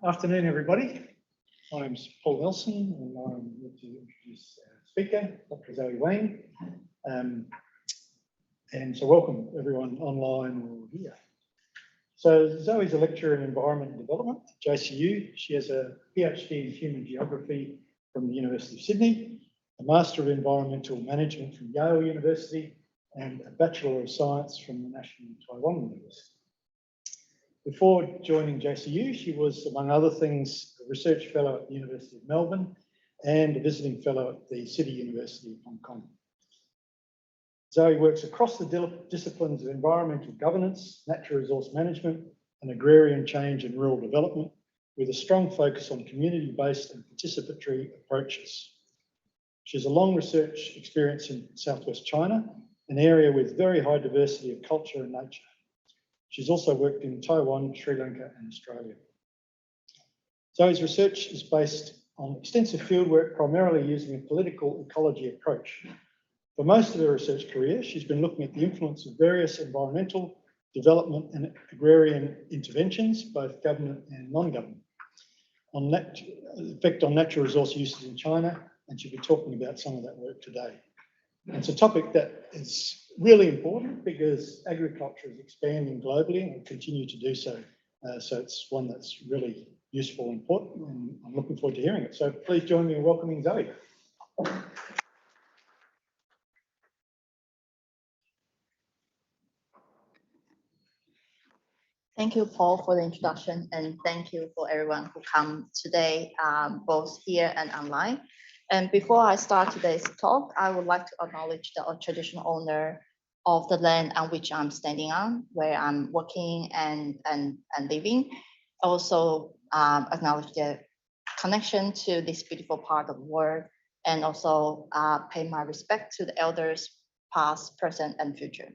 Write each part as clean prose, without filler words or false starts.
Afternoon, everybody. My name's Paul Nelson, and I'm here to introduce our speaker, Dr. Zoe Wang. And so welcome everyone online or here. So Zoe's a lecturer in environment and development at JCU. She has a PhD in human geography from the University of Sydney, a Master of Environmental Management from Yale University, and a Bachelor of Science from the National Taiwan University. Before joining JCU, she was, among other things, a research fellow at the University of Melbourne and a visiting fellow at the City University of Hong Kong. Zoe works across the disciplines of environmental governance, natural resource management, and agrarian change and rural development, with a strong focus on community-based and participatory approaches. She has a long research experience in southwest China, an area with very high diversity of culture and nature. She's also worked in Taiwan, Sri Lanka, and Australia. Zoe's research is based on extensive fieldwork, primarily using a political ecology approach. For most of her research career, she's been looking at the influence of various environmental, development, and agrarian interventions, both government and non-government, on effect on natural resource uses in China, and she'll be talking about some of that work today. It's a topic that is really important because agriculture is expanding globally and will continue to do so. So it's one that's really useful and important, and I'm looking forward to hearing it. So please join me in welcoming Zoe. Thank you, Paul, for the introduction, and thank you for everyone who come today, both here and online. And before I start today's talk, I would like to acknowledge the traditional owner of the land on which I'm standing on, where I'm working and living. Also acknowledge the connection to this beautiful part of the world, and also pay my respect to the elders, past, present, and future.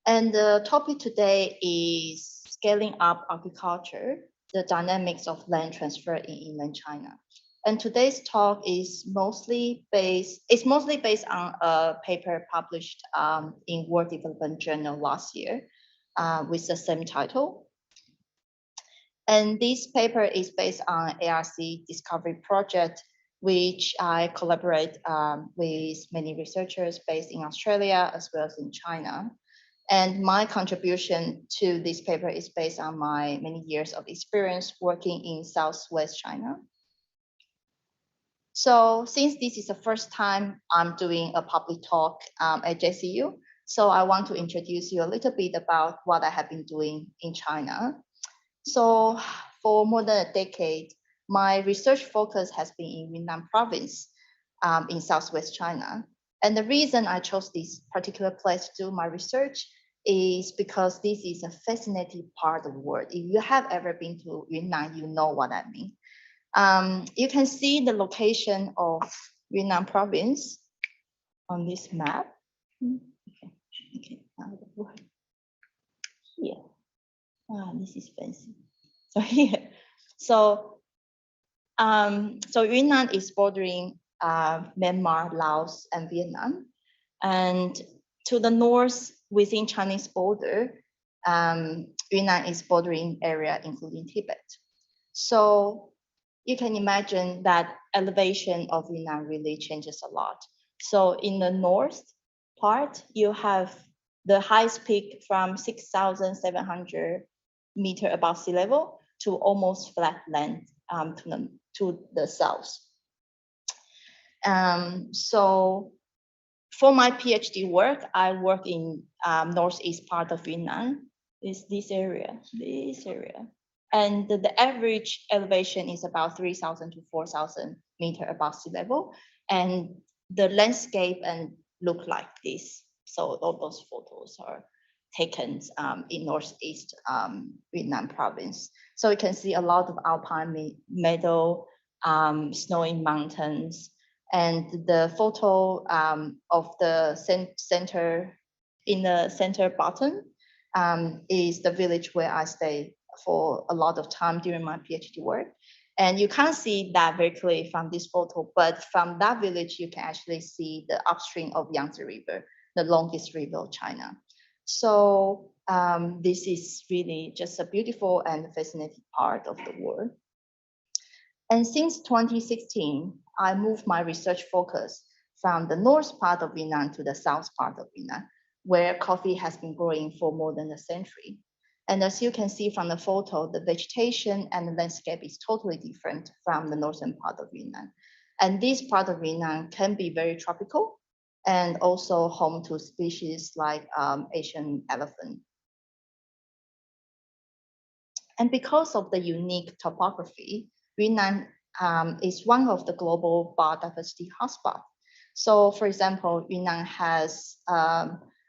And the topic today is scaling up agriculture, the dynamics of land transfer in inland China. And today's talk is mostly based on a paper published in World Development Journal last year with the same title. And this paper is based on ARC Discovery Project, which I collaborate with many researchers based in Australia as well as in China. And my contribution to this paper is based on my many years of experience working in Southwest China. So since this is the first time I'm doing a public talk at JCU, so I want to introduce you a little bit about what I have been doing in China. So for more than a decade, my research focus has been in Yunnan province in Southwest China. And the reason I chose this particular place to do my research is because this is a fascinating part of the world. If you have ever been to Yunnan, you know what I mean. You can see the location of Yunnan province on this map. Okay. Here. This is fancy. So here. So Yunnan is bordering Myanmar, Laos, and Vietnam. And to the north, within Chinese border, Yunnan is bordering area, including Tibet. So you can imagine that elevation of Yunnan really changes a lot. So in the north part, you have the highest peak from 6,700 meters above sea level to almost flat land to the south. So for my PhD work, I work in northeast part of Yunnan, is this area. And the average elevation is about 3,000 to 4,000 meters above sea level. And the landscape look like this. So all those photos are taken in northeast Yunnan province. So you can see a lot of alpine meadow, snowy mountains, and the photo of the center, in the center bottom, is the village where I stay for a lot of time during my PhD work. And you can't see that very clearly from this photo, but from that village, you can actually see the upstream of Yangtze River, the longest river of China. So this is really just a beautiful and fascinating part of the world. And since 2016, I moved my research focus from the north part of Yunnan to the south part of Yunnan, where coffee has been growing for more than a century. And as you can see from the photo, the vegetation and the landscape is totally different from the northern part of Yunnan. And this part of Yunnan can be very tropical and also home to species like Asian elephant. And because of the unique topography, Yunnan is one of the global biodiversity hotspots. So for example, Yunnan has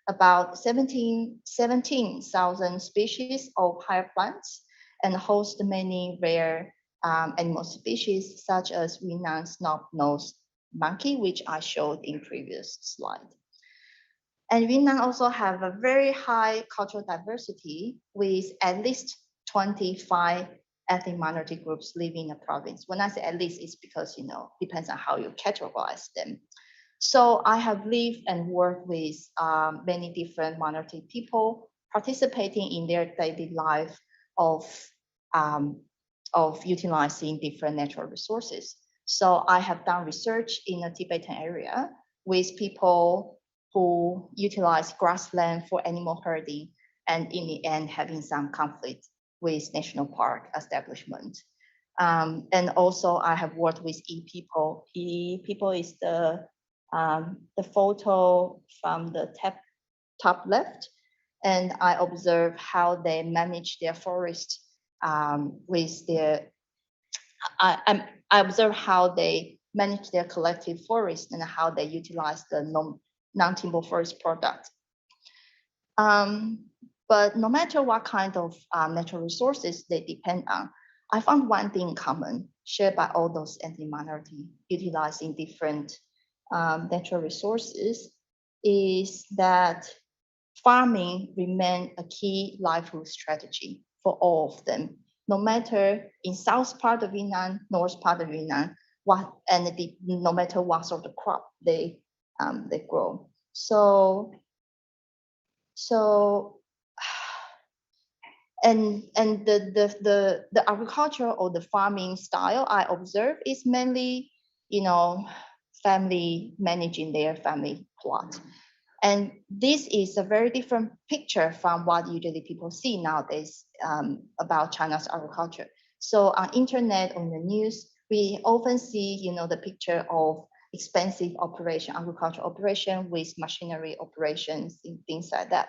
about 17,000 species of higher plants and hosts many rare animal species such as Yunnan snub-nosed monkey, which I showed in previous slide. And Yunnan also have a very high cultural diversity with at least 25 ethnic minority groups living in the province. When I say at least, it's because, depends on how you categorize them. So I have lived and worked with many different minority people participating in their daily life of utilizing different natural resources. So I have done research in the Tibetan area with people who utilize grassland for animal herding, and in the end having some conflict with national park establishment. And also I have worked with E-people. E-people is the photo from the top left, and I observe how they manage their forest with their, I observe how they manage their collective forest and how they utilize the non-timber forest product. But no matter what kind of natural resources they depend on, I found one thing common shared by all those ethnic minority utilizing different natural resources is that farming remains a key livelihood strategy for all of them, no matter in south part of Yunnan, north part of Yunnan, no matter what sort of crop they grow. And the agriculture or the farming style I observe is mainly, family managing their family plot. And this is a very different picture from what usually people see nowadays about China's agriculture. So on internet, on the news, we often see, the picture of expensive agricultural operation with machinery operations and things like that.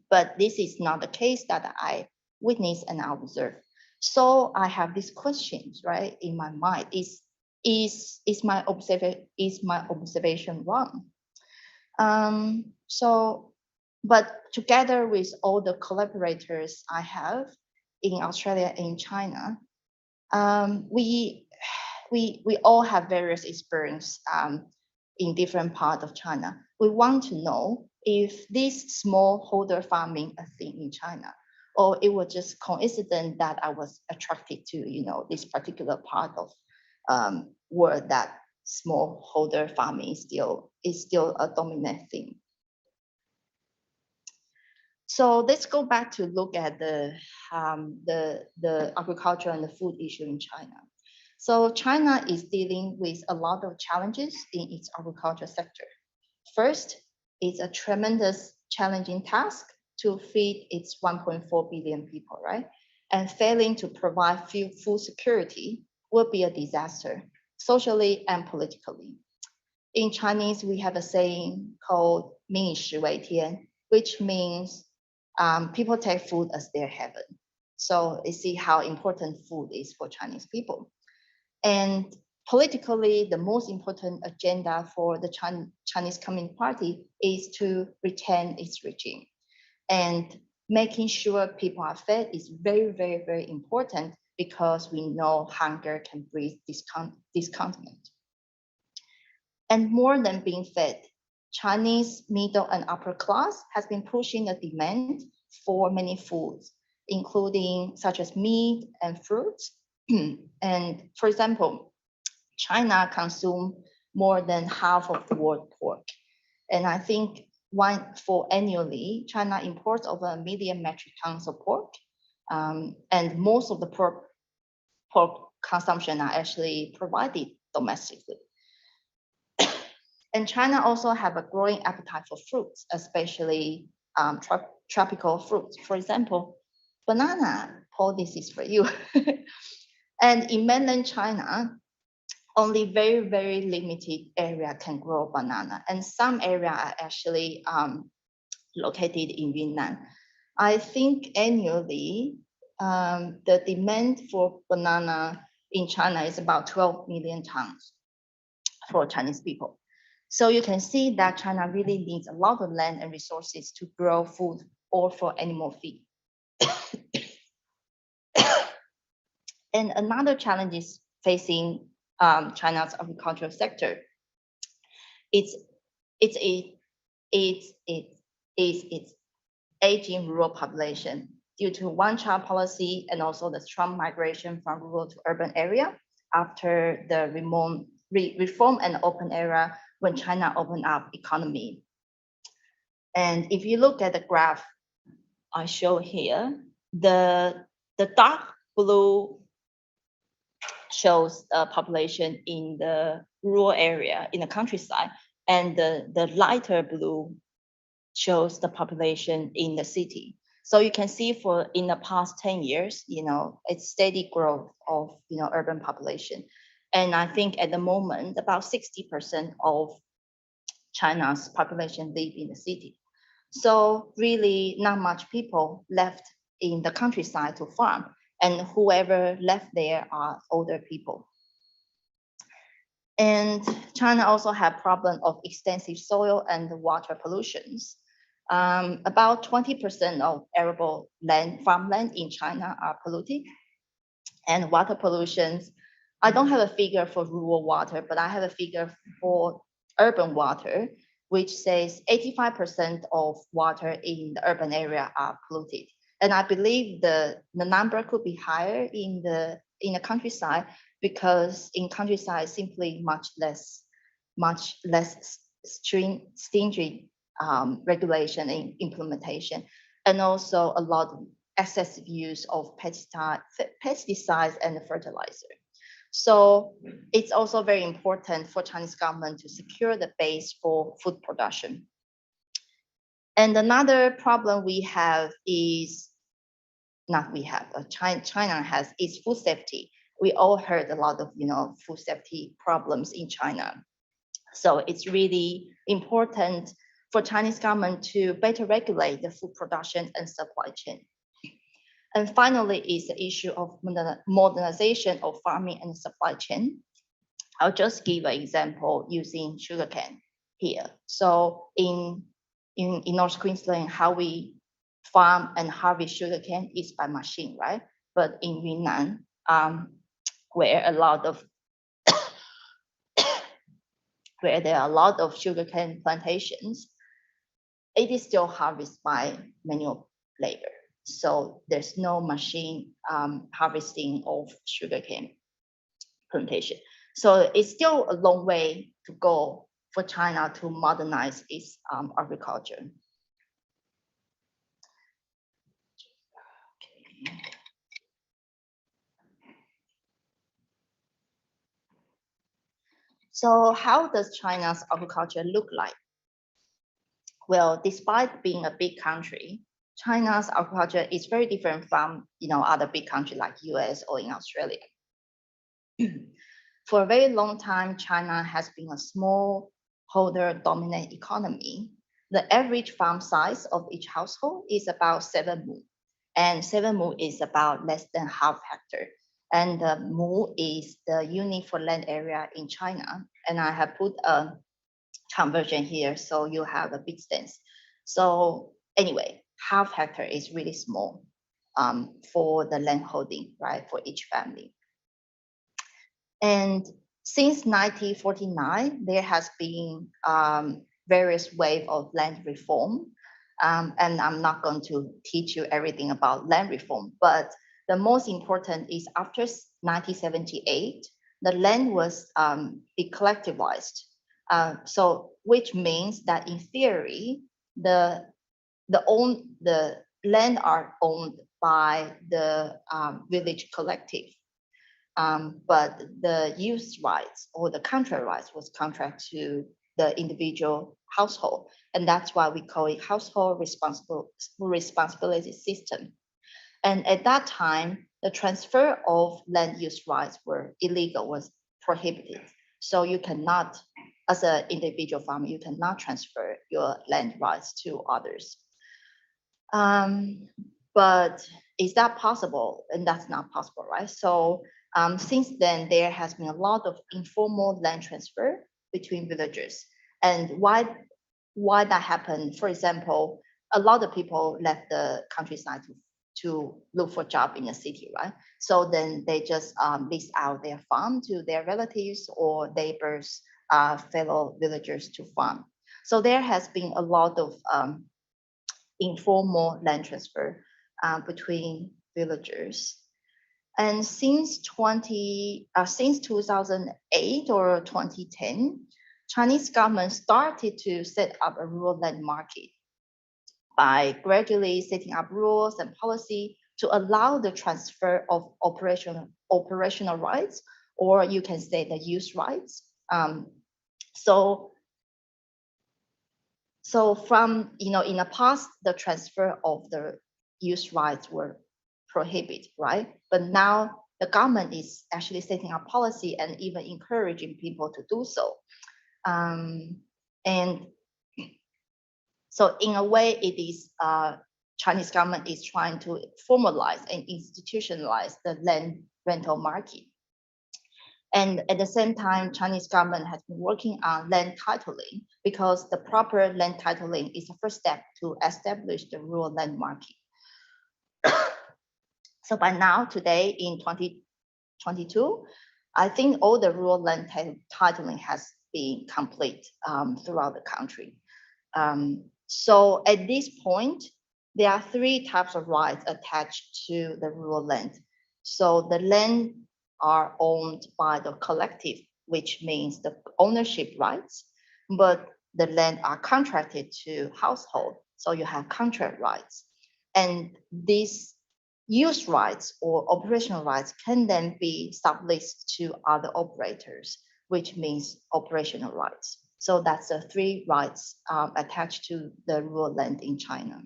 But this is not the case that I witness and observe. So I have these questions, right, in my mind. Is my observation wrong? But together with all the collaborators I have in Australia and China, we all have various experience in different parts of China. We want to know if this smallholder farming a thing in China, or it was just coincident that I was attracted to, this particular part of world that smallholder farming is still a dominant thing. So let's go back to look at the agriculture and the food issue in China. So China is dealing with a lot of challenges in its agriculture sector. First, it's a tremendous challenging task to feed its 1.4 billion people, right? And failing to provide food security will be a disaster, socially and politically. In Chinese, we have a saying called 民以食为天, which means people take food as their heaven. So you see how important food is for Chinese people. And politically, the most important agenda for the Chinese Communist Party is to retain its regime. And making sure people are fed is very, very, very important because we know hunger can breed discontent. And more than being fed, Chinese middle and upper class has been pushing the demand for many foods, including such as meat and fruits. And for example, China consumes more than half of the world pork. And I think annually, China imports over 1 million metric tons of pork, and most of the pork consumption are actually provided domestically. And China also have a growing appetite for fruits, especially tropical fruits. For example, banana. Paul, this is for you. And in mainland China, only very, very limited area can grow banana. And some area are actually located in Yunnan. I think annually, the demand for banana in China is about 12 million tons for Chinese people. So you can see that China really needs a lot of land and resources to grow food or for animal feed. And another challenge is facing China's agricultural sector. It's aging rural population due to one-child policy and also the strong migration from rural to urban area after the reform and open era when China opened up economy. And if you look at the graph I show here, the dark blue shows the population in the rural area, in the countryside, and the lighter blue shows the population in the city. So you can see in the past 10 years, it's steady growth of, urban population. And I think at the moment, about 60% of China's population live in the city. So really not much people left in the countryside to farm. And whoever left there are older people. And China also had problem of extensive soil and water pollutions. About 20% of arable land, farmland in China are polluted. And water pollutions, I don't have a figure for rural water, but I have a figure for urban water, which says 85% of water in the urban area are polluted. And I believe the number could be higher in the countryside, because in countryside simply much less stringent regulation and implementation, and also a lot of excessive use of pesticides and fertilizer. So it's also very important for Chinese government to secure the base for food production. And another problem we have is, China has, is food safety. We all heard a lot of, food safety problems in China. So it's really important for Chinese government to better regulate the food production and supply chain. And finally is the issue of modernization of farming and supply chain. I'll just give an example using sugarcane here. So in North Queensland, how we farm and harvest sugarcane is by machine, right? But in Yunnan, where there are a lot of sugarcane plantations, it is still harvested by manual labor. So there's no machine harvesting of sugarcane plantation. So it's still a long way to go for China to modernize its agriculture. So how does China's agriculture look like? Well, despite being a big country, China's agriculture is very different from other big countries like US or in Australia. For a very long time, China has been a smallholder dominant economy. The average farm size of each household is about 7 mu, and 7 mu is about less than half hectare. And the mu is the unit for land area in China. And I have put a conversion here, so you have a big sense. So anyway, half hectare is really small for the land holding, right, for each family. And since 1949, there has been various waves of land reform. And I'm not going to teach you everything about land reform, but the most important is after 1978, the land was decollectivized. So which means that in theory, the land are owned by the village collective, but the use rights or the contract rights was contract to the individual household, and that's why we call it household responsibility system. And at that time, the transfer of land use rights were illegal, was prohibited. So you cannot, as an individual farmer, you cannot transfer your land rights to others. But is that possible? And that's not possible, right? So since then, there has been a lot of informal land transfer between villagers. And why that happened? For example, a lot of people left the countryside to look for job in the city, right? So then they just lease out their farm to their relatives or neighbors, fellow villagers to farm. So there has been a lot of informal land transfer between villagers. And since 2008 or 2010, Chinese government started to set up a rural land market by gradually setting up rules and policy to allow the transfer of operational rights, or you can say the use rights. So from, in the past, the transfer of the use rights were prohibited, right? But now the government is actually setting up policy and even encouraging people to do so. And so in a way, it is Chinese government is trying to formalize and institutionalize the land rental market. And at the same time, Chinese government has been working on land titling, because the proper land titling is the first step to establish the rural land market. So by now, today in 2022, I think all the rural land titling has been complete throughout the country. So at this point, there are three types of rights attached to the rural land. So the land are owned by the collective, which means the ownership rights, but the land are contracted to household, so you have contract rights. And these use rights or operational rights can then be subleased to other operators, which means operational rights. So that's the three rights attached to the rural land in China.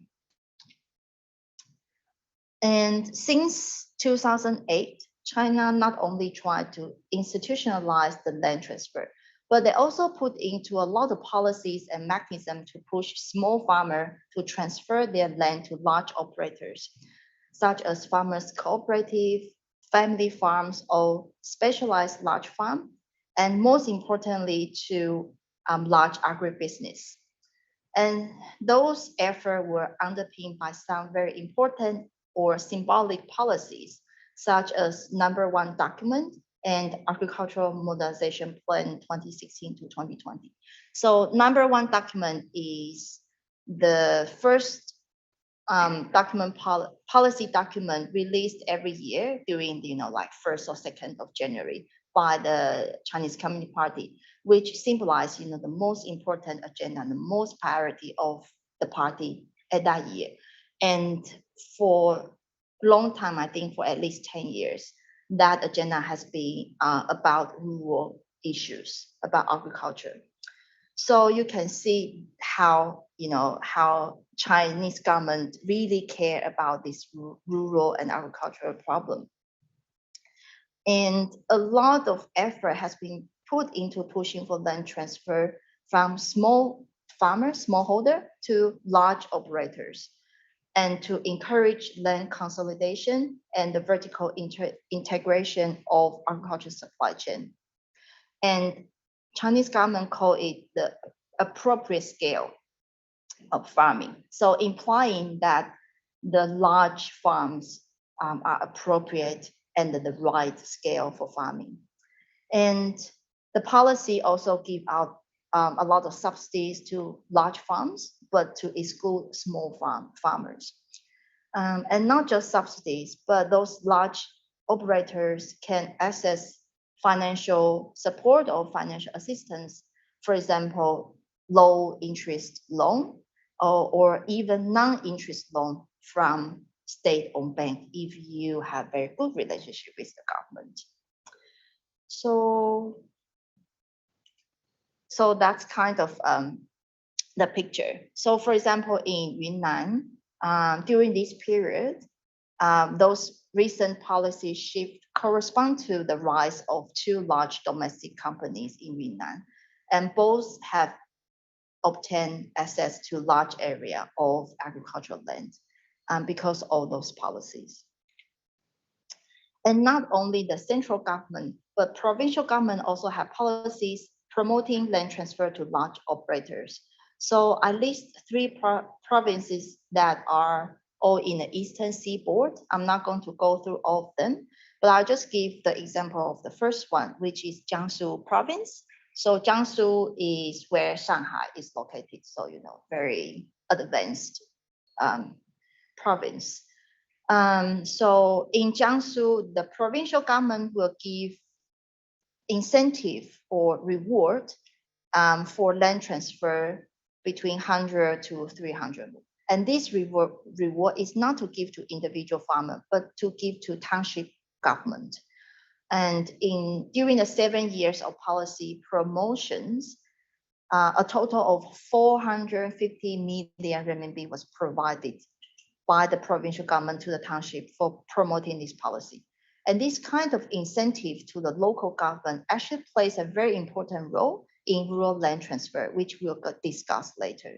And since 2008, China not only tried to institutionalize the land transfer, but they also put into a lot of policies and mechanisms to push small farmers to transfer their land to large operators, such as farmers cooperative, family farms, or specialized large farm, and most importantly to large agribusiness. And those efforts were underpinned by some very important or symbolic policies, such as #1 document and Agricultural Modernization Plan 2016 to 2020. So #1 document is the first policy document released every year during the, like 1st or 2nd of January by the Chinese Communist Party, which symbolized, the most important agenda and the most priority of the party at that year. And for a long time, I think for at least 10 years, that agenda has been about rural issues, about agriculture. So you can see how, how Chinese government really care about this rural and agricultural problem. And a lot of effort has been put into pushing for land transfer from small farmers, smallholder, to large operators, and to encourage land consolidation and the vertical integration of agricultural supply chain. And Chinese government call it the appropriate scale of farming. So implying that the large farms are appropriate and the right scale for farming. And the policy also give out a lot of subsidies to large farms, but to exclude small farmers. And not just subsidies, but those large operators can access financial support or financial assistance, for example, low interest loan or even non-interest loan from state-owned bank if you have very good relationship with the government. So that's kind of the picture. So for example, in Yunnan, during this period, those recent policy shifts correspond to the rise of two large domestic companies in Yunnan, and both have obtained access to large area of agricultural land because of those policies. And not only the central government, but provincial government also have policies promoting land transfer to large operators. So I list three provinces that are all in the eastern seaboard. I'm not going to go through all of them, but I'll just give the example of the first one, which is Jiangsu province. So Jiangsu is where Shanghai is located. So, very advanced province. So in Jiangsu, the provincial government will give incentive or reward for land transfer between 100 to 300. And this reward is not to give to individual farmer, but to give to township government. And during the 7 years of policy promotions, a total of 450 million RMB was provided by the provincial government to the township for promoting this policy. And this kind of incentive to the local government actually plays a very important role in rural land transfer, which we'll discuss later.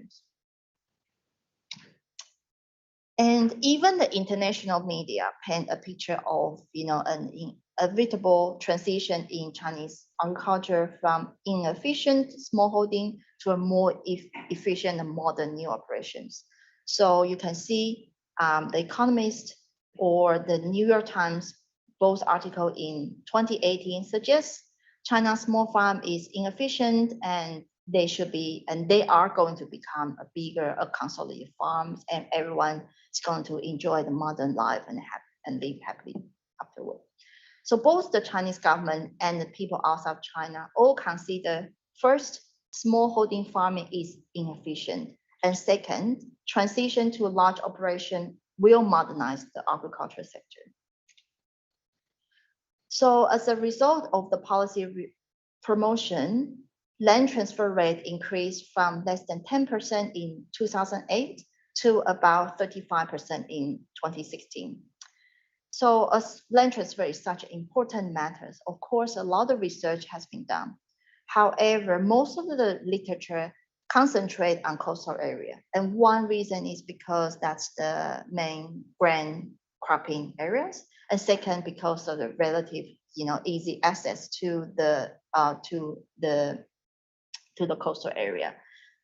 And even the international media paint a picture of, an inevitable transition in Chinese agriculture from inefficient smallholding to a more efficient and modern new operations. So you can see The Economist or the New York Times, both article in 2018 suggests China's small farm is inefficient and they are going to become a bigger, consolidated farms, and everyone is going to enjoy the modern life and live happily afterward. So both the Chinese government and the people outside China all consider, first, smallholding farming is inefficient, and second, transition to a large operation will modernize the agriculture sector. So as a result of the policy promotion, land transfer rate increased from less than 10% in 2008 to about 35% in 2016. So as land transfer is such an important matter, of course, a lot of research has been done. However, most of the literature concentrate on coastal area. And one reason is because that's the main grain cropping areas. And second, because of the relative, easy access to the coastal area.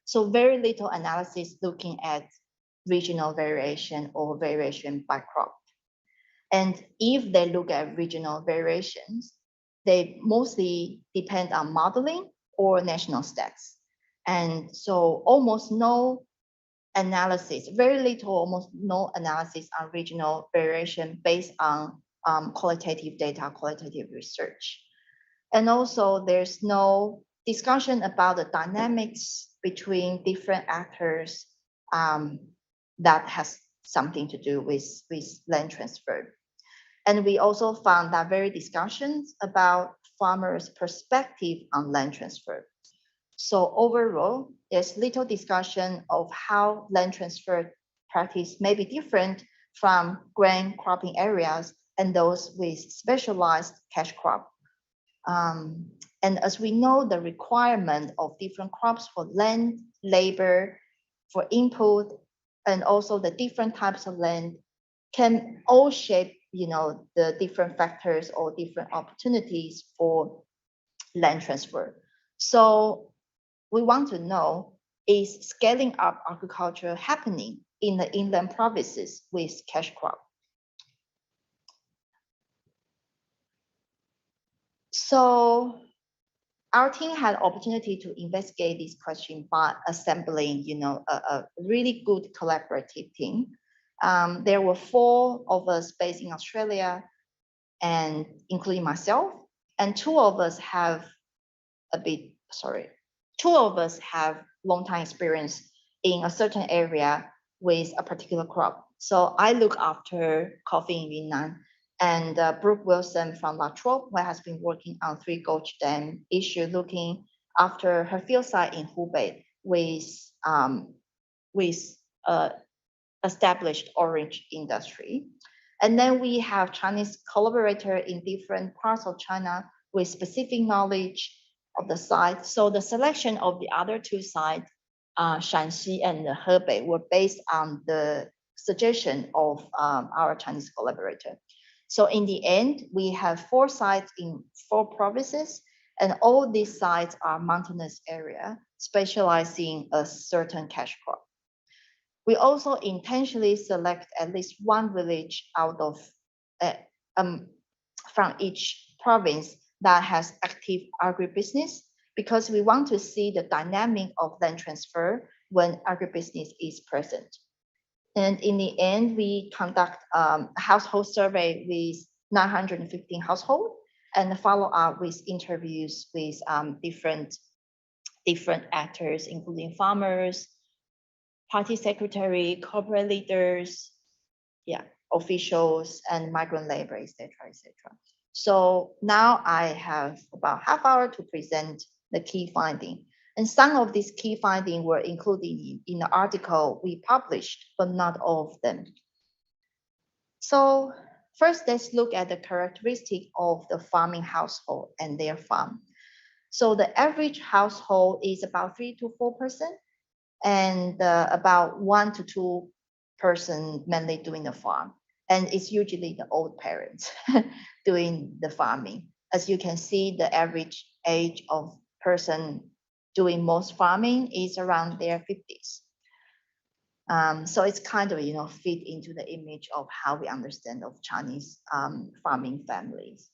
So very little analysis looking at regional variation or variation by crop. And if they look at regional variations, they mostly depend on modeling or national stats. And so almost no analysis, very little, almost no analysis on regional variation based on qualitative data, qualitative research. And also there's no discussion about the dynamics between different actors that has something to do with land transfer. And we also found that very discussions about farmers' perspective on land transfer. So overall, there's little discussion of how land transfer practice may be different from grain cropping areas and those with specialized cash crop. And as we know, the requirement of different crops for land, labor, for input, and also the different types of land can all shape, the different factors or different opportunities for land transfer. So we want to know, is scaling up agriculture happening in the inland provinces with cash crop? So our team had opportunity to investigate this question by assembling, a really good collaborative team. There were 4 of us based in Australia, and including myself, and 2 of us have long time experience in a certain area with a particular crop. So I look after coffee in Yunnan, and Brooke Wilson from La Trobe, who has been working on Three Gorge Dam issue, looking after her field site in Hubei with established orange industry. And then we have Chinese collaborator in different parts of China with specific knowledge of the site. So the selection of the other two sites, Shanxi and Hebei, were based on the suggestion of our Chinese collaborator. So in the end, we have 4 sites in 4 provinces, and all these sites are mountainous area, specializing a certain cash crop. We also intentionally select at least one village out of from each province that has active agribusiness, because we want to see the dynamic of land transfer when agribusiness is present. And in the end, we conduct a household survey with 915 households and follow up with interviews with different actors, including farmers, party secretary, corporate leaders, officials, and migrant labor, etc., etc. So now I have about half hour to present the key finding. And some of these key findings were included in the article we published, but not all of them. So first, let's look at the characteristic of the farming household and their farm. So the average household is about 3 to 4%, and about 1 to 2 person mainly doing the farm. And it's usually the old parents doing the farming. As you can see, the average age of person doing most farming is around their 50s. So it's kind of, fit into the image of how we understand of Chinese farming families.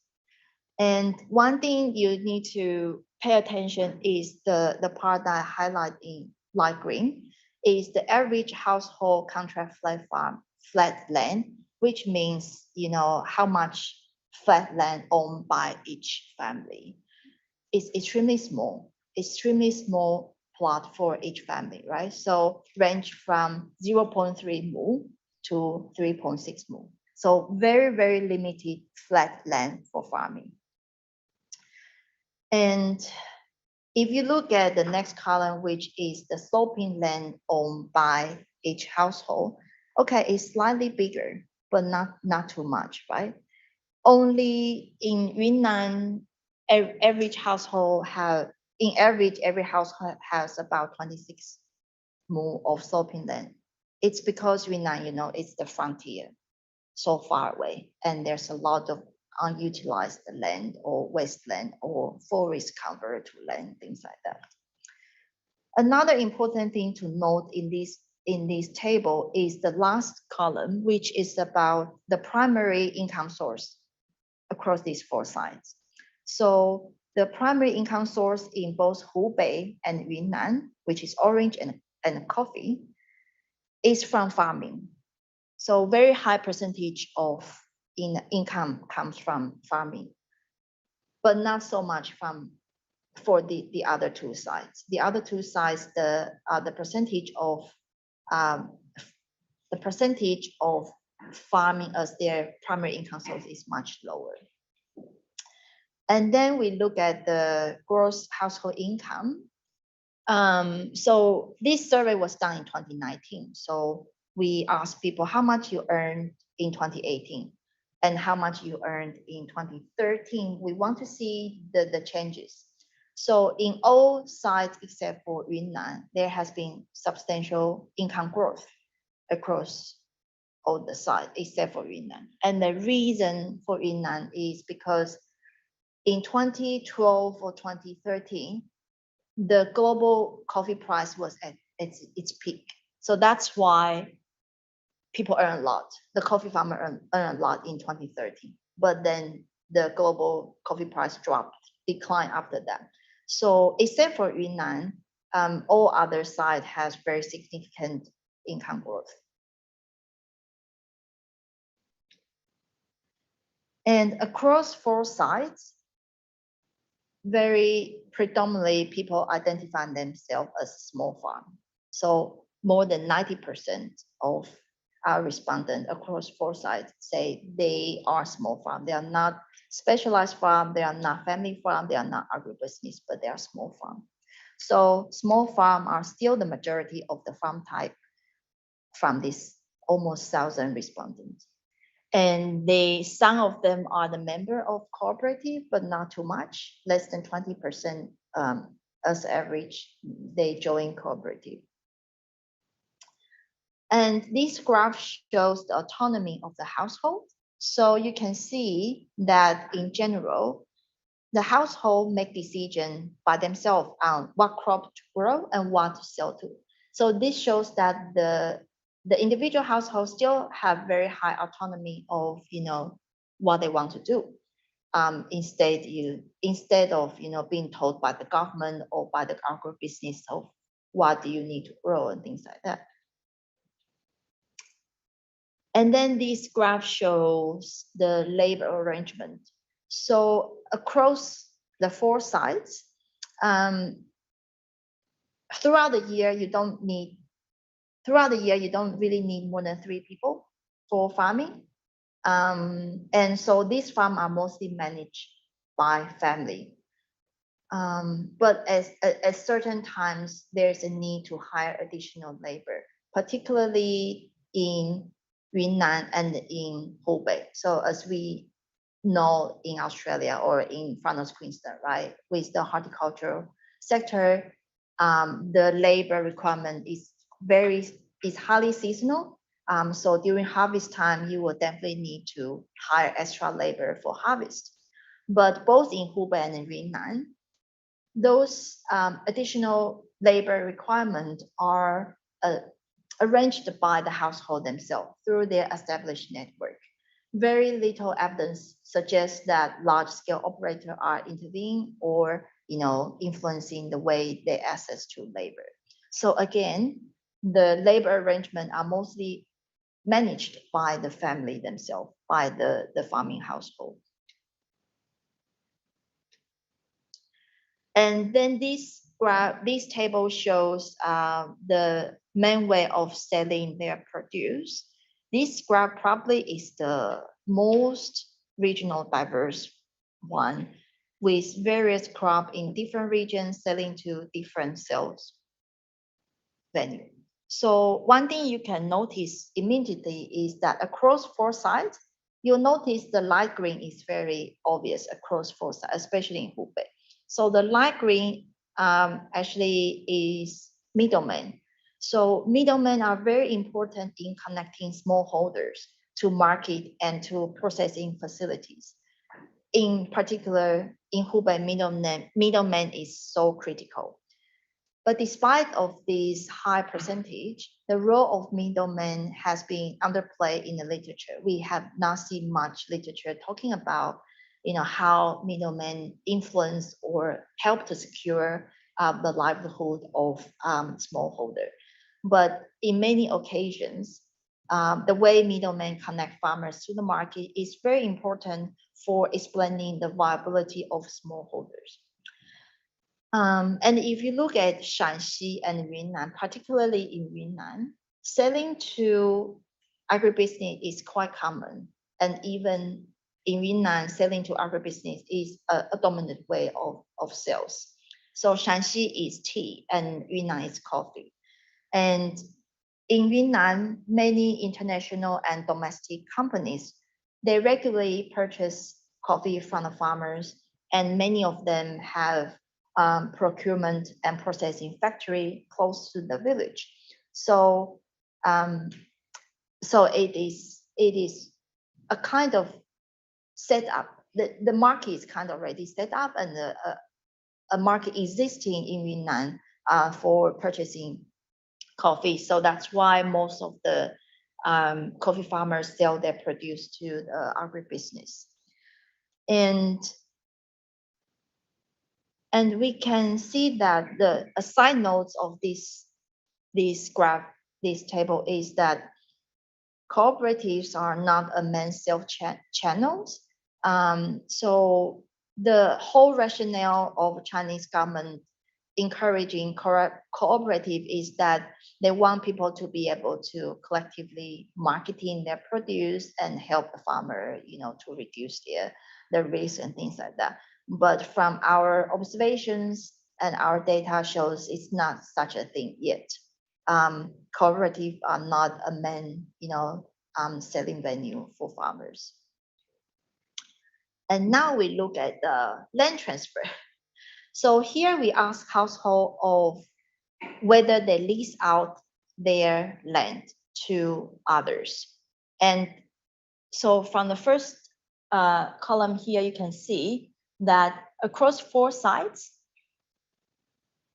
And one thing you need to pay attention is the part that I highlight in light green is the average household contract flat land, which means, how much flat land owned by each family. It's extremely small plot for each family, right? So range from 0.3 mu to 3.6 mu. So very, very limited flat land for farming. And if you look at the next column, which is the sloping land owned by each household, okay, it's slightly bigger, but not too much, right? Only in Yunnan, every household every household has about 26 mu of sloping land. It's because Yunnan, it's the frontier, so far away, and there's a lot of unutilized land or wasteland or forest converted to land, things like that. Another important thing to note in this table is the last column, which is about the primary income source across these 4 sites. So the primary income source in both Hubei and Yunnan, which is orange and coffee, is from farming. So very high percentage of income comes from farming, but not so much for the other 2 sides. The other 2 sides, the percentage of farming as their primary income source is much lower. And then we look at the gross household income. So this survey was done in 2019. So we asked people how much you earned in 2018 and how much you earned in 2013. We want to see the changes. So in all sites except for Yunnan, there has been substantial income growth across all the sites except for Yunnan. And the reason for Yunnan is because in 2012 or 2013, the global coffee price was at its peak. So that's why people earn a lot. The coffee farmer earn a lot in 2013, but then the global coffee price declined after that. So except for Yunnan, all other sites has very significant income growth. And across 4 sites, very predominantly people identify themselves as small farm. So more than 90% of our respondents across 4 sites say they are small farm. They are not specialized farm, they are not family farm, they are not agribusiness, but they are small farm. So small farm are still the majority of the farm type from this almost 1,000 respondents. And some of them are the member of cooperative, but not too much, less than 20% as average, they join cooperative. And this graph shows the autonomy of the household. So you can see that in general, the household make decision by themselves on what crop to grow and what to sell to. So this shows that the individual household still have very high autonomy of what they want to do. Instead of being told by the government or by the agribusiness of what do you need to grow and things like that. And then this graph shows the labor arrangement. So across the 4 sites, throughout the year, you don't really need more than 3 people for farming. And so these farms are mostly managed by family. But at certain times, there's a need to hire additional labor, particularly in Yunnan and in Hubei. So as we know in Australia or in Far North Queensland, right, with the horticultural sector, the labor requirement is highly seasonal. So during harvest time, you will definitely need to hire extra labor for harvest. But both in Hubei and in Yunnan, those additional labor requirements are arranged by the household themselves through their established network. Very little evidence suggests that large-scale operators are intervening or influencing the way they access to labor. So again, the labor arrangements are mostly managed by the family themselves, by the farming household. And then this table shows the main way of selling their produce. This graph probably is the most regional diverse one, with various crops in different regions selling to different sales venue. So one thing you can notice immediately is that across 4 sites, you'll notice the light green is very obvious across 4 sites, especially in Hubei. So the light green actually is middlemen. So middlemen are very important in connecting smallholders to market and to processing facilities. In particular, in Hubei, middleman is so critical. But despite of this high percentage, the role of middlemen has been underplayed in the literature. We have not seen much literature talking about how middlemen influence or help to secure the livelihood of smallholder. But in many occasions, the way middlemen connect farmers to the market is very important for explaining the viability of smallholders. And if you look at Shanxi and Yunnan, particularly in Yunnan, selling to agribusiness is quite common. And even in Yunnan, selling to agribusiness is a dominant way of sales. So Shanxi is tea and Yunnan is coffee. And in Yunnan, many international and domestic companies, they regularly purchase coffee from the farmers, and many of them have procurement and processing factory close to the village. So, so it is a kind of setup. The market is kind of already set up, and a market existing in Yunnan for purchasing coffee. So that's why most of the coffee farmers sell their produce to the agribusiness. And we can see that a side note of this graph, this table, is that cooperatives are not a main sales channels. So the whole rationale of Chinese government encouraging cooperative is that they want people to be able to collectively marketing their produce and help the farmer, to reduce their risk and things like that. But from our observations and our data shows it's not such a thing yet. Cooperative are not a main, selling venue for farmers. And now we look at the land transfer. So here we ask household of whether they lease out their land to others. And so from the first column here, you can see that across 4 sites,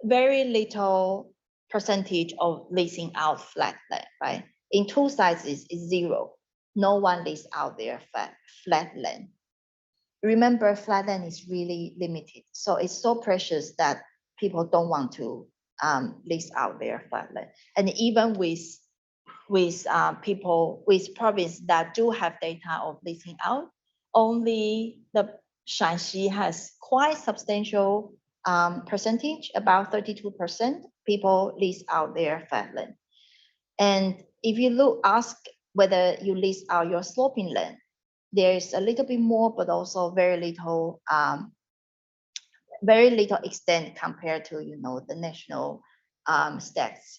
very little percentage of leasing out flat land, right? In 2 sites is 0. No one lease out their flat land. Remember, flat land is really limited. So it's so precious that people don't want to lease out their flat land. And even with people with province that do have data of leasing out, only the Shanxi has quite substantial percentage, about 32% people lease out their flat land. And if you ask whether you lease out your sloping land, there's a little bit more, but also very little extent compared to the national stats.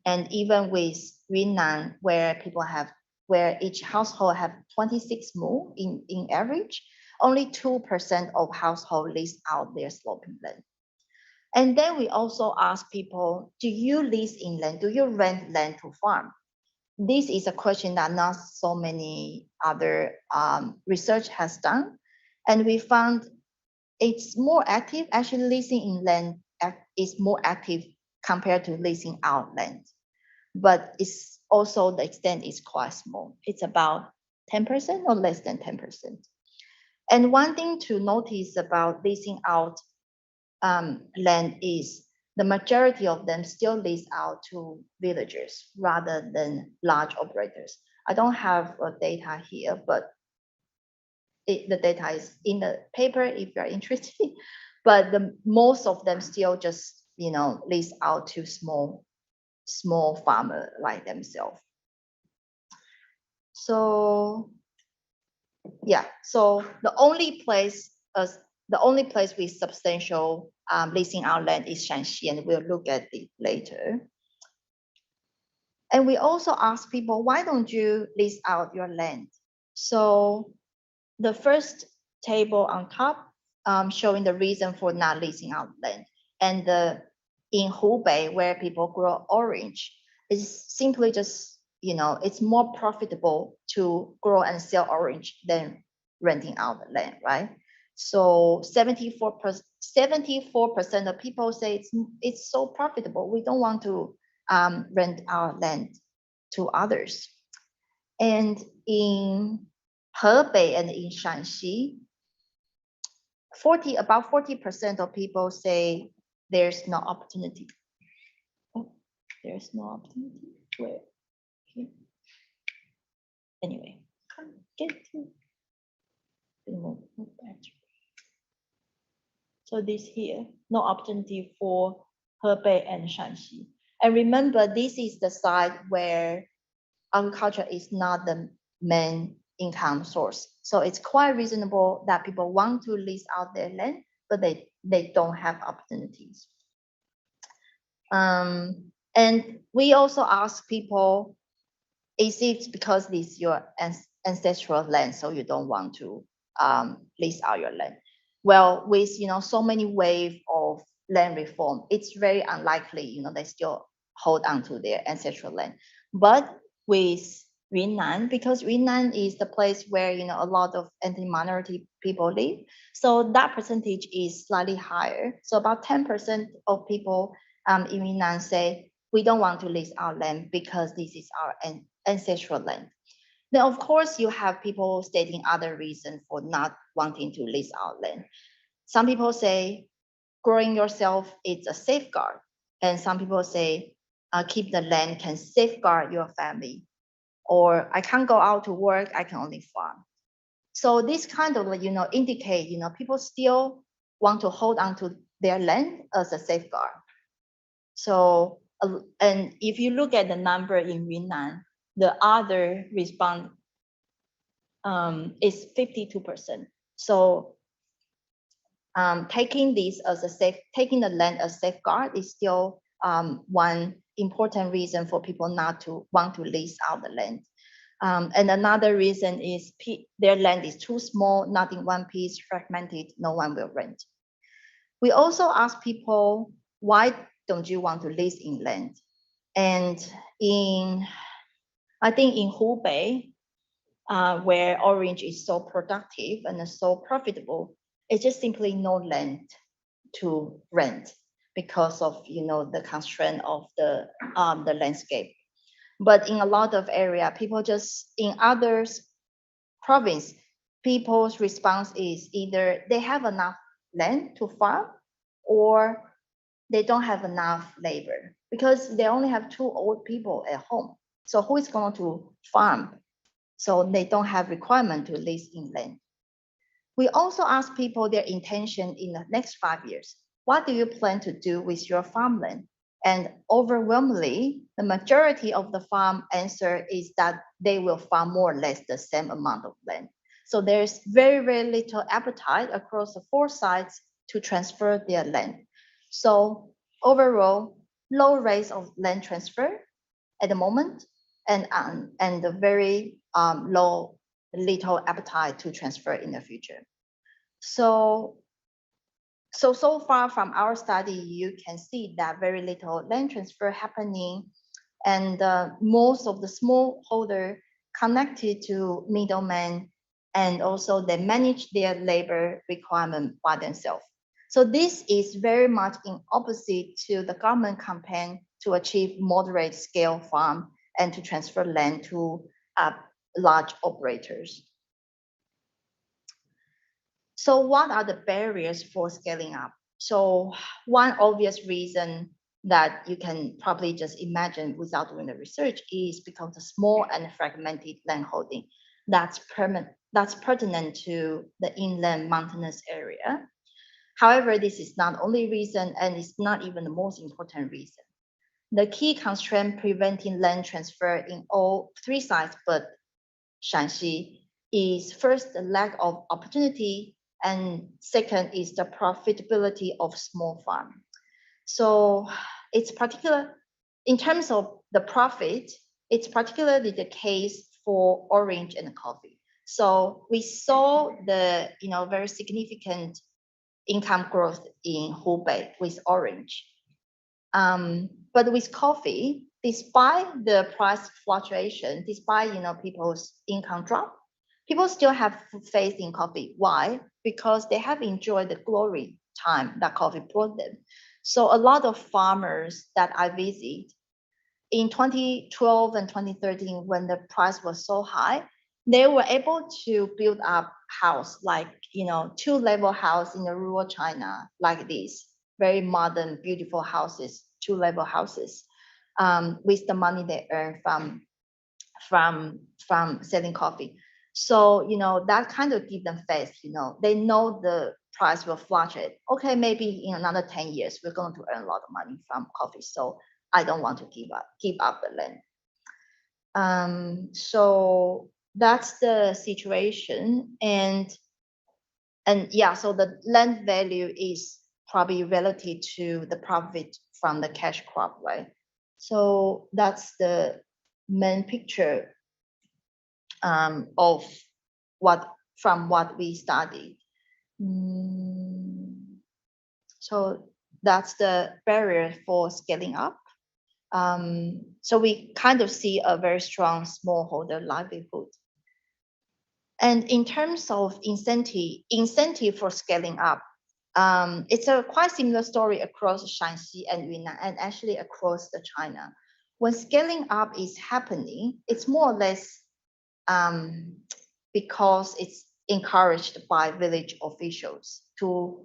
And even with Yunnan, where each household have 26 mu in average, only 2% of household lease out their sloping land. And then we also ask people, do you lease in land? Do you rent land to farm? This is a question that not so many other research has done. And we found it's more active. Actually, leasing in land is more active compared to leasing out land. But it's also the extent is quite small. It's about 10% or less than 10%. And one thing to notice about leasing out land is the majority of them still lease out to villagers rather than large operators. I don't have data here, but the data is in the paper if you're interested. But most of them still just lease out to small farmer like themselves. So yeah, so the only place with substantial leasing out land is Shanxi, and we'll look at it later. And we also ask people, why don't you lease out your land? So the first table on top showing the reason for not leasing out land, and in Hubei, where people grow orange, is simply just it's more profitable to grow and sell orange than renting out the land, right? So 74% of people say it's so profitable. We don't want to rent our land to others. And in Hebei and in Shanxi, about 40% of people say there's no opportunity. Oh, there's no opportunity. Where? Here. Anyway, can't get to remove battery. So this here, no opportunity for Hebei and Shanxi. And remember, this is the side where agriculture is not the main income source. So it's quite reasonable that people want to lease out their land, but they don't have opportunities. And we also ask people, is it because this is your ancestral land, so you don't want to lease out your land? Well, with so many waves of land reform, it's very unlikely they still hold on to their ancestral land. But with Yunnan, because Yunnan is the place where a lot of anti-minority people live, so that percentage is slightly higher. So about 10% of people in Yunnan say we don't want to lease our land because this is our ancestral land. Then of course you have people stating other reasons for not wanting to lease our land. Some people say growing yourself is a safeguard, and some people say keep the land can safeguard your family. Or I can't go out to work, I can only farm. So this kind of indicate people still want to hold on to their land as a safeguard. So, and if you look at the number in Yunnan, the other response is 52%. So taking this as taking the land as safeguard is still one important reason for people not to want to lease out the land. And another reason is their land is too small, not in one piece, fragmented, no one will rent. We also ask people, why don't you want to lease in land? And I think in Hubei, where orange is so productive and so profitable, it's just simply no land to rent because of the constraint of the landscape. But in a lot of area, people just in others province, people's response is either they have enough land to farm or they don't have enough labor because they only have 2 old people at home. So who is going to farm? So they don't have requirement to lease in land. We also ask people their intention in the next 5 years. What do you plan to do with your farmland? And overwhelmingly, the majority of the farm answer is that they will farm more or less the same amount of land. So there's very, very little appetite across the 4 sites to transfer their land. So overall, low rates of land transfer at the moment, and the very little appetite to transfer in the future. So far from our study, you can see that very little land transfer happening, and most of the smallholder connected to middlemen, and also they manage their labor requirement by themselves. So this is very much in opposite to the government campaign to achieve moderate scale farm and to transfer land to large operators. So what are the barriers for scaling up? So one obvious reason that you can probably just imagine without doing the research is because the small and fragmented land holding that's pertinent to the inland mountainous area. However, this is not only reason, and it's not even the most important reason. The key constraint preventing land transfer in all 3 sites but Shanxi is first the lack of opportunity, and second is the profitability of small farm. So it's particular in terms of the profit, it's particularly the case for orange and coffee. So we saw the very significant income growth in Hubei with orange. But with coffee, despite the price fluctuation, despite people's income drop, people still have faith in coffee. Why? Because they have enjoyed the glory time that coffee brought them. So a lot of farmers that I visit in 2012 and 2013, when the price was so high, they were able to build up house like 2-level house in the rural China like this, very modern, beautiful houses, 2-level houses, with the money they earn from selling coffee. So that kind of give them faith. They know the price will fluctuate. Okay, maybe in another 10 years we're going to earn a lot of money from coffee. So I don't want to give up the land. So that's the situation, and yeah, so the land value is probably relative to the profit from the cash crop, right? So that's the main picture of what we studied. So that's the barrier for scaling up. So we kind of see a very strong smallholder livelihood. And in terms of incentive for scaling up, it's a quite similar story across Shanxi and Yunnan, and actually across the China. When scaling up is happening, it's more or less because it's encouraged by village officials to,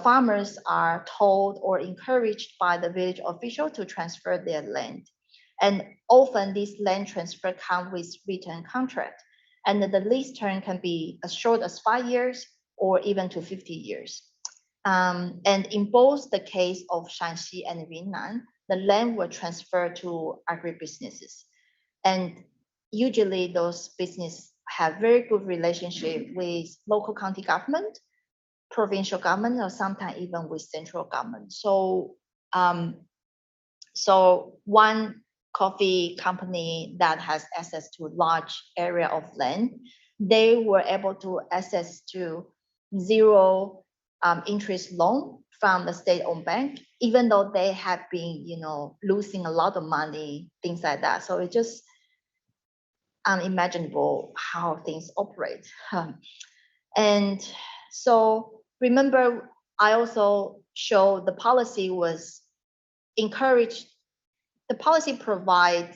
farmers are told or encouraged by the village official to transfer their land. And often this land transfer comes with written contract. And the lease term can be as short as 5 years or even to 50 years. And in both the case of Shanxi and Yunnan, the land were transferred to agribusinesses. And usually those businesses have very good relationship with local county government, provincial government, or sometimes even with central government. So, so one coffee company that has access to a large area of land, they were able to access to zero interest loan from the state-owned bank, even though they have been, losing a lot of money, things like that. So it's just unimaginable how things operate. And so remember, I also showed the policy was encouraged, the policy provide,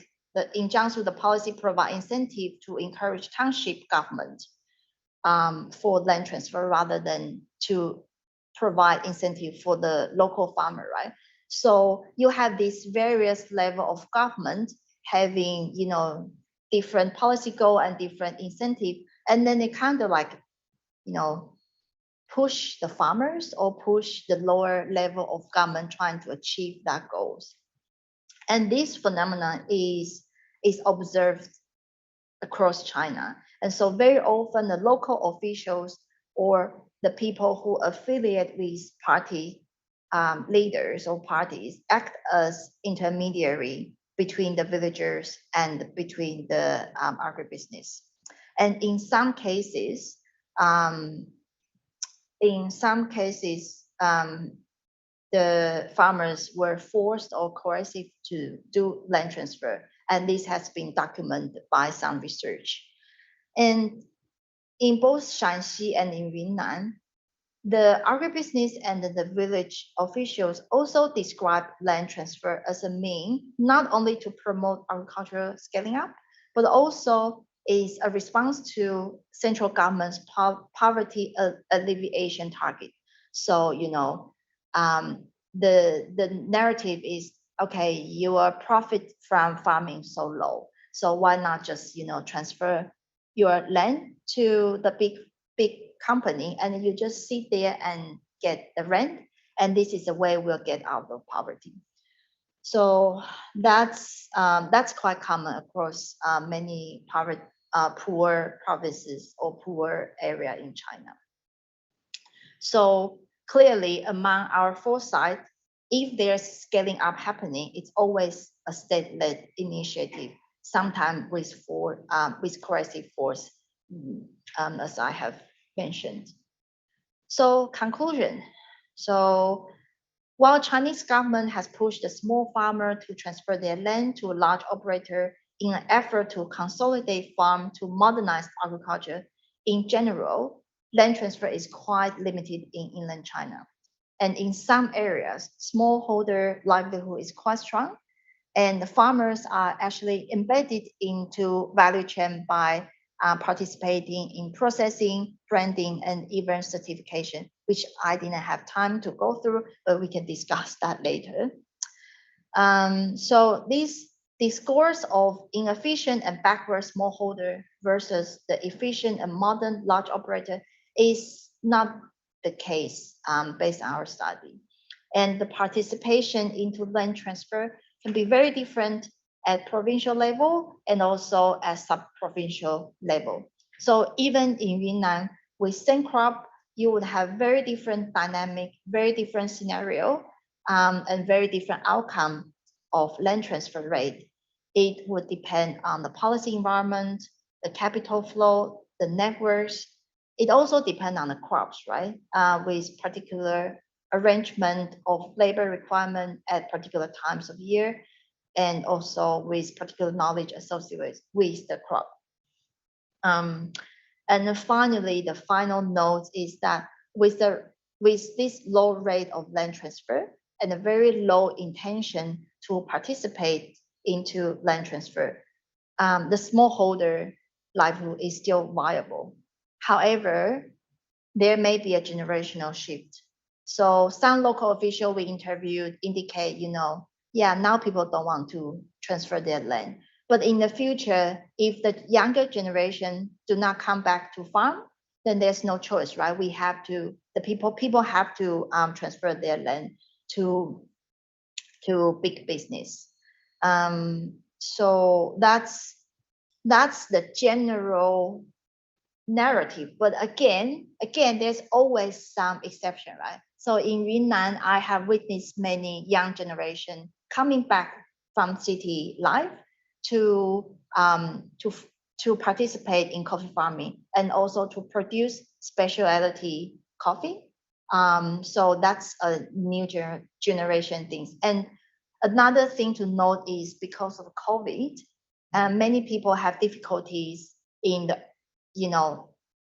in Jiangsu, the policy provide incentive to encourage township government for land transfer rather than to provide incentive for the local farmer, right? So you have this various level of government having, different policy goal and different incentive, and then it kind of like, push the farmers or push the lower level of government trying to achieve that goals. And this phenomenon is observed across China. And so very often the local officials or the people who affiliate with party leaders or parties act as intermediary between the villagers and between the agribusiness. And in some cases, the farmers were forced or coercive to do land transfer. And this has been documented by some research. And in both Shanxi and in Yunnan, the agribusiness and the village officials also describe land transfer as a means, not only to promote agricultural scaling up, but also is a response to central government's poverty alleviation target. So, the narrative is, okay, your profit from farming so low, so why not just, transfer your land to the big company and you just sit there and get the rent, and this is the way we'll get out of poverty. So that's quite common across many poor provinces or poor area in China. So clearly, among our foresight, if there's scaling up happening, it's always a state-led initiative, sometimes with coercive force, as I have mentioned. So conclusion. So while Chinese government has pushed the small farmer to transfer their land to a large operator in an effort to consolidate farm to modernize agriculture, in general, land transfer is quite limited in inland China. And in some areas, smallholder livelihood is quite strong, and the farmers are actually embedded into value chain by participating in processing, branding, and even certification, which I didn't have time to go through, but we can discuss that later. So these scores of inefficient and backward smallholder versus the efficient and modern large operator is not the case based on our study. And the participation into land transfer can be very different at provincial level and also at sub-provincial level. So even in Yunnan, with same crop, you would have very different dynamic, very different scenario, and very different outcome of land transfer rate. It would depend on the policy environment, the capital flow, the networks. It also depends on the crops, right? With particular arrangement of labor requirement at particular times of year, and also with particular knowledge associated with the crop. And then finally, the final note is that with this low rate of land transfer and a very low intention to participate into land transfer, the smallholder livelihood is still viable. However, there may be a generational shift. So some local official we interviewed indicate, yeah, now people don't want to transfer their land. But in the future, if the younger generation do not come back to farm, then there's no choice, right? We have to the people have to transfer their land to big business. So that's the general narrative. But again, there's always some exception, right? So in Yunnan, I have witnessed many young generation coming back from city life to participate in coffee farming and also to produce specialty coffee. So that's a new generation things. And another thing to note is because of COVID, many people have difficulties in the,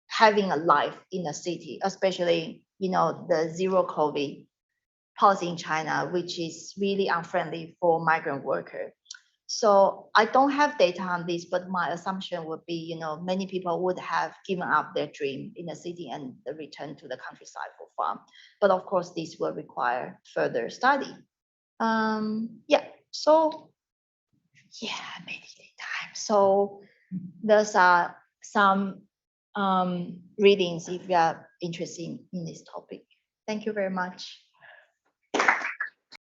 having a life in a city, especially, the zero COVID policy in China, which is really unfriendly for migrant workers. So I don't have data on this, but my assumption would be, many people would have given up their dream in the city and return to the countryside for farm. But of course, this will require further study. Yeah, so yeah, maybe time. So those are some readings if you are interested in this topic. Thank you very much.